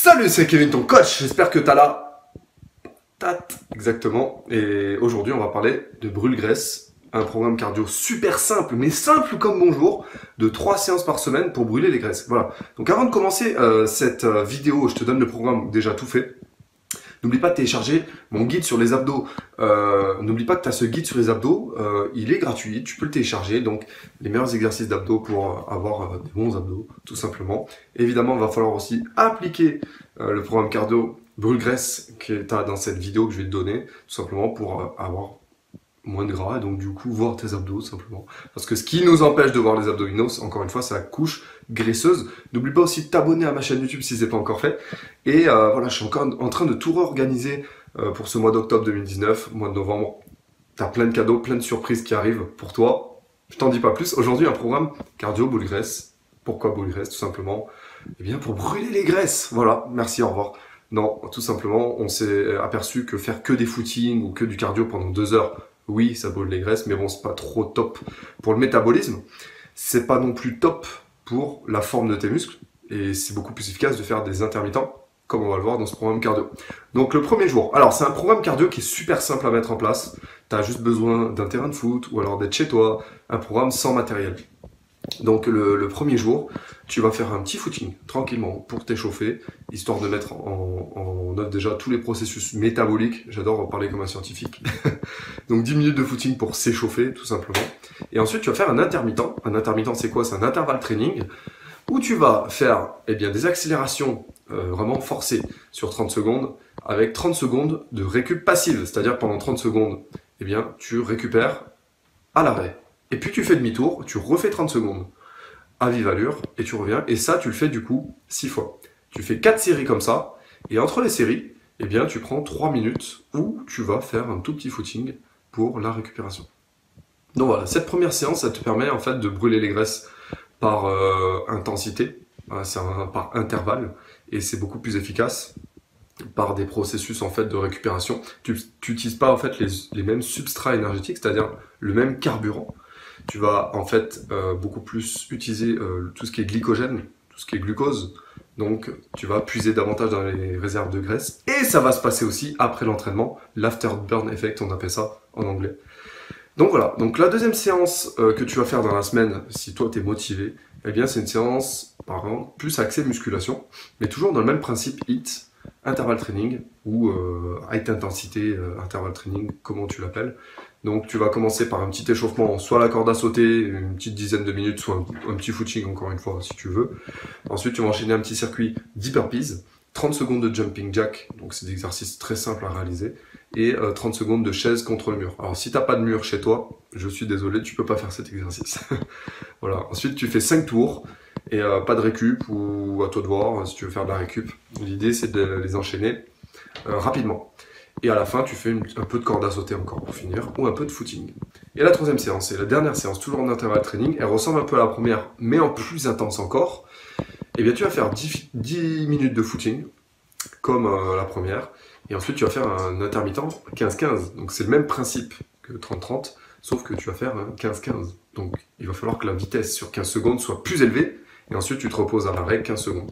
Salut, c'est Kevin, ton coach. J'espère que t'as la patate. Exactement. Et aujourd'hui, on va parler de brûle-graisse, un programme cardio super simple, mais simple comme bonjour, de 3 séances par semaine pour brûler les graisses. Voilà. Donc avant de commencer cette vidéo, je te donne le programme déjà tout fait. N'oublie pas de télécharger mon guide sur les abdos. N'oublie pas que tu as ce guide sur les abdos. Il est gratuit, tu peux le télécharger. Donc, les meilleurs exercices d'abdos pour avoir des bons abdos, tout simplement. Évidemment, il va falloir aussi appliquer le programme cardio brûle-graisse que tu as dans cette vidéo que je vais te donner, tout simplement pour avoir moins de gras et donc du coup voir tes abdos simplement. Parce que ce qui nous empêche de voir les abdominaux, encore une fois, c'est la couche graisseuse. N'oublie pas aussi de t'abonner à ma chaîne YouTube si c'est pas encore fait. Et voilà, je suis encore en train de tout réorganiser pour ce mois d'octobre 2019, mois de novembre. T'as plein de cadeaux, plein de surprises qui arrivent pour toi. Je t'en dis pas plus. Aujourd'hui, un programme cardio boule graisse. Pourquoi boule graisse? Tout simplement, eh bien pour brûler les graisses. Voilà, merci, au revoir. Non, tout simplement, on s'est aperçu que faire que des footings ou que du cardio pendant 2 heures, oui, ça brûle les graisses, mais bon, c'est pas trop top pour le métabolisme. C'est pas non plus top pour la forme de tes muscles. Et c'est beaucoup plus efficace de faire des intermittents, comme on va le voir dans ce programme cardio. Donc le premier jour. Alors, c'est un programme cardio qui est super simple à mettre en place. Tu as juste besoin d'un terrain de foot ou alors d'être chez toi. Un programme sans matériel. Donc le premier jour, tu vas faire un petit footing tranquillement pour t'échauffer, histoire de mettre en œuvre déjà tous les processus métaboliques. J'adore parler comme un scientifique. Donc 10 minutes de footing pour s'échauffer tout simplement. Et ensuite tu vas faire un intermittent. Un intermittent c'est quoi? C'est un intervalle training où tu vas faire des accélérations vraiment forcées sur 30 secondes avec 30 secondes de récup passive. C'est-à-dire pendant 30 secondes, tu récupères à l'arrêt. Et puis tu fais demi-tour, tu refais 30 secondes à vive allure et tu reviens. Et ça, tu le fais du coup 6 fois. Tu fais 4 séries comme ça. Et entre les séries, tu prends 3 minutes où tu vas faire un tout petit footing pour la récupération. Donc voilà, cette première séance, ça te permet en fait de brûler les graisses par intensité, par intervalle. Et c'est beaucoup plus efficace par des processus en fait de récupération. Tu n'utilises pas en fait les mêmes substrats énergétiques, c'est-à-dire le même carburant. Tu vas en fait beaucoup plus utiliser tout ce qui est glycogène, tout ce qui est glucose. Donc tu vas puiser davantage dans les réserves de graisse. Et ça va se passer aussi après l'entraînement, l'afterburn effect, on appelle ça en anglais. Donc voilà, donc la deuxième séance que tu vas faire dans la semaine, si toi tu es motivé, c'est une séance par exemple plus axée musculation, mais toujours dans le même principe HIIT, intervalle training ou high intensité intervalle training, comment tu l'appelles. Donc tu vas commencer par un petit échauffement, soit la corde à sauter, une petite dizaine de minutes, soit un petit footing encore une fois si tu veux. Ensuite tu vas enchaîner un petit circuit 10 burpees, 30 secondes de jumping jack, donc c'est des exercices très simples à réaliser, et 30 secondes de chaise contre le mur. Alors si tu n'as pas de mur chez toi, je suis désolé, tu peux pas faire cet exercice. Voilà. Ensuite tu fais 5 tours, et pas de récup, ou à toi de voir si tu veux faire de la récup. L'idée c'est de les enchaîner rapidement. Et à la fin, tu fais un peu de corde à sauter encore pour finir, ou un peu de footing. Et la troisième séance, c'est la dernière séance, toujours en intervalle training. Elle ressemble un peu à la première, mais en plus intense encore. Tu vas faire 10 minutes de footing, comme la première. Et ensuite, tu vas faire un intermittent 15-15. Donc c'est le même principe que 30-30, sauf que tu vas faire un 15-15. Donc il va falloir que la vitesse sur 15 secondes soit plus élevée. Et ensuite, tu te reposes à l'arrêt 15 secondes.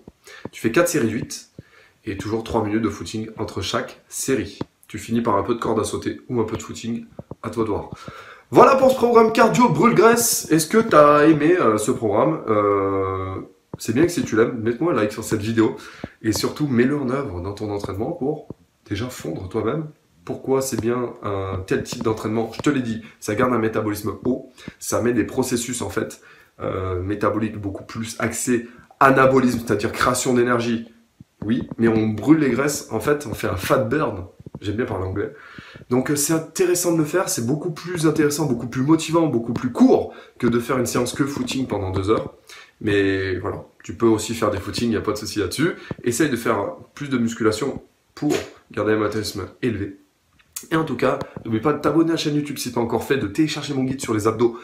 Tu fais 4 séries de 8. Et toujours 3 minutes de footing entre chaque série. Tu finis par un peu de corde à sauter ou un peu de footing, à toi de voir. Voilà pour ce programme cardio brûle-graisse. Est-ce que tu as aimé ce programme? C'est bien que si tu l'aimes, mets-moi un like sur cette vidéo. Et surtout, mets-le en œuvre dans ton entraînement pour déjà fondre toi-même. Pourquoi c'est bien un tel type d'entraînement? Je te l'ai dit, ça garde un métabolisme haut. Ça met des processus en fait métaboliques beaucoup plus axés anabolisme, c'est-à-dire création d'énergie. Oui, mais on brûle les graisses, en fait, on fait un fat burn. J'aime bien parler anglais. Donc c'est intéressant de le faire, c'est beaucoup plus intéressant, beaucoup plus motivant, beaucoup plus court que de faire une séance que footing pendant 2 heures. Mais voilà, tu peux aussi faire des footings, il n'y a pas de souci là-dessus. Essaye de faire plus de musculation pour garder un métabolisme élevé. Et en tout cas, n'oublie pas de t'abonner à la chaîne YouTube si ce n'est pas encore fait, de télécharger mon guide sur les abdos.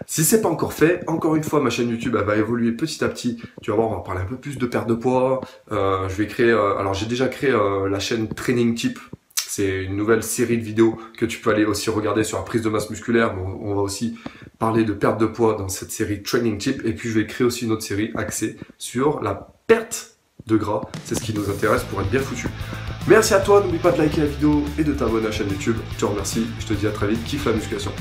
Si ce n'est pas encore fait, encore une fois, ma chaîne YouTube elle va évoluer petit à petit. Tu vas voir, on va parler un peu plus de perte de poids. Je vais créer, alors j'ai déjà créé la chaîne Training Tip. C'est une nouvelle série de vidéos que tu peux aller aussi regarder sur la prise de masse musculaire. On va aussi parler de perte de poids dans cette série Training Tip. Et puis je vais créer aussi une autre série axée sur la perte de gras, c'est ce qui nous intéresse pour être bien foutu. Merci à toi, n'oublie pas de liker la vidéo et de t'abonner à la chaîne YouTube. Je te remercie, je te dis à très vite, kiffe la musculation.